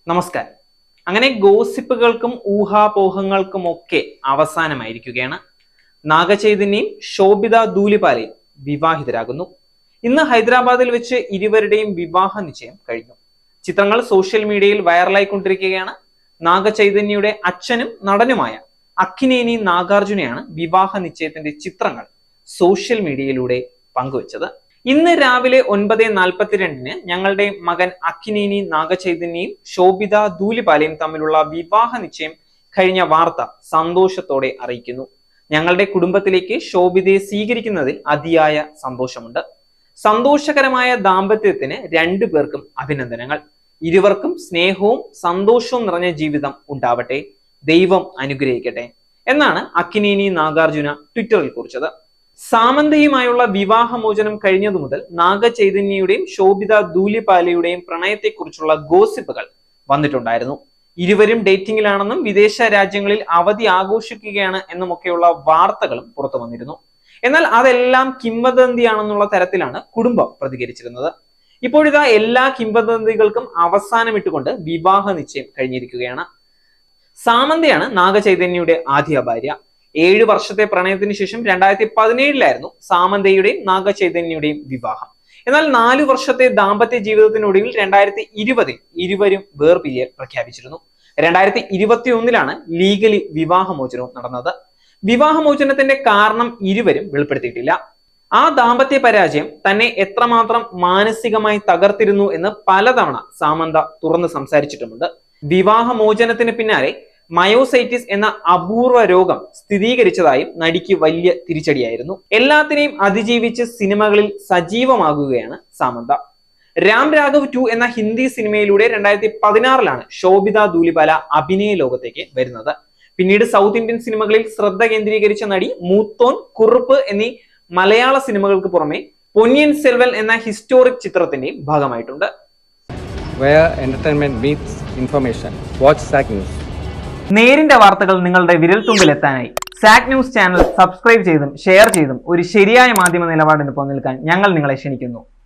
നമസ്കാരം. അങ്ങനെ ഗോസിപ്പുകൾക്കും ഊഹാപോഹങ്ങൾക്കുമൊക്കെ അവസാനമായിരിക്കുകയാണ്. നാഗചൈതന്യയും ശോഭിത ധൂലിപാലയും വിവാഹിതരാകുന്നു. ഇന്ന് ഹൈദരാബാദിൽ വെച്ച് ഇരുവരുടെയും വിവാഹ നിശ്ചയം കഴിഞ്ഞു. ചിത്രങ്ങൾ സോഷ്യൽ മീഡിയയിൽ വൈറലായിക്കൊണ്ടിരിക്കുകയാണ്. നാഗചൈതന്യയുടെ അച്ഛനും നടനുമായ അക്കിനേനി നാഗാർജുനയാണ് വിവാഹ നിശ്ചയത്തിന്റെ ചിത്രങ്ങൾ സോഷ്യൽ മീഡിയയിലൂടെ പങ്കുവച്ചത്. ഇന്ന് രാവിലെ 9:42 ഞങ്ങളുടെ മകൻ അക്കിനേനി നാഗചൈതന്യയും ശോഭിത ധൂലിപാലയും തമ്മിലുള്ള വിവാഹ നിശ്ചയം കഴിഞ്ഞ വാർത്ത സന്തോഷത്തോടെ അറിയിക്കുന്നു. ഞങ്ങളുടെ കുടുംബത്തിലേക്ക് ശോഭിതയെ സ്വീകരിക്കുന്നതിൽ അതിയായ സന്തോഷമുണ്ട്. സന്തോഷകരമായ ദാമ്പത്യത്തിന് രണ്ടു പേർക്കും അഭിനന്ദനങ്ങൾ. ഇരുവർക്കും സ്നേഹവും സന്തോഷവും നിറഞ്ഞ ജീവിതം ഉണ്ടാവട്ടെ, ദൈവം അനുഗ്രഹിക്കട്ടെ എന്നാണ് അക്കിനേനി നാഗാർജുന ട്വിറ്ററിൽ കുറിച്ചത്. സാമന്തയുമായുള്ള വിവാഹമോചനം കഴിഞ്ഞതു മുതൽ നാഗചൈതന്യയുടെയും ശോഭിത ധൂലിപാലയുടെയും പ്രണയത്തെക്കുറിച്ചുള്ള ഗോസിപ്പുകൾ വന്നിട്ടുണ്ടായിരുന്നു. ഇരുവരും ഡേറ്റിംഗിലാണെന്നും വിദേശ രാജ്യങ്ങളിൽ അവധി ആഘോഷിക്കുകയാണ് എന്നുമൊക്കെയുള്ള വാർത്തകളും പുറത്തു വന്നിരുന്നു. എന്നാൽ അതെല്ലാം കിംവദന്തിയാണെന്നുള്ള തരത്തിലാണ് കുടുംബം പ്രതികരിച്ചിരുന്നത്. ഇപ്പോഴിതാ എല്ലാ കിംവദന്തികൾക്കും അവസാനമിട്ടുകൊണ്ട് വിവാഹ നിശ്ചയം കഴിഞ്ഞിരിക്കുകയാണ്. സാമന്തയാണ് നാഗചൈതന്യയുടെ ആദ്യ ഭാര്യ. 7 വർഷത്തെ പ്രണയത്തിന് ശേഷം 2017 സാമന്തയുടെയും നാഗചൈതന്യയുടെയും വിവാഹം. എന്നാൽ 4 വർഷത്തെ ദാമ്പത്യ ജീവിതത്തിനൊടുവിൽ 2020 ഇരുവരും വേർപിരിയൽ പ്രഖ്യാപിച്ചിരുന്നു. 2021 ലീഗലി വിവാഹമോചനവും നടന്നത്. വിവാഹമോചനത്തിന്റെ കാരണം ഇരുവരും വെളിപ്പെടുത്തിയിട്ടില്ല. ആ ദാമ്പത്യ പരാജയം തന്നെ എത്രമാത്രം മാനസികമായി തകർത്തിരുന്നു എന്ന് പലതവണ സാമന്ത തുറന്ന് സംസാരിച്ചിട്ടുമുണ്ട്. വിവാഹമോചനത്തിന് പിന്നാലെ മയോസൈറ്റിസ് എന്ന അപൂർവ രോഗം സ്ഥിരീകരിച്ചതായും നടിക്ക് വലിയ തിരിച്ചടിയായിരുന്നു. എല്ലാത്തിനെയും അതിജീവിച്ച് സിനിമകളിൽ സജീവമാകുകയാണ് സാമന്ത. രാം രാഘവ് 2 എന്ന ഹിന്ദി സിനിമയിലൂടെ 2016 ശോഭിത ധൂലിപാല അഭിനയ ലോകത്തേക്ക് വരുന്നത്. പിന്നീട് സൗത്ത് ഇന്ത്യൻ സിനിമകളിൽ ശ്രദ്ധ കേന്ദ്രീകരിച്ച നടി മൂത്തോൻ, കുറുപ്പ് എന്നീ മലയാള സിനിമകൾക്ക് പുറമെ പൊന്നിയിൻ സെൽവൻ എന്ന ഹിസ്റ്റോറിക് ചിത്രത്തിന്റെ ഭാഗമായിട്ടുണ്ട്. Where entertainment meets information. Watch SAC News. നേരിന്റെ വാർത്തകൾ നിങ്ങളുടെ വിരൽത്തുമ്പിൽ എത്താനായി സാക് ന്യൂസ് ചാനൽ സബ്സ്ക്രൈബ് ചെയ്തും ഷെയർ ചെയ്തും ഒരു ശരിയായ മാധ്യമ നിലപാടിന് നിൽക്കാൻ ഞങ്ങൾ നിങ്ങളെ ക്ഷണിക്കുന്നു.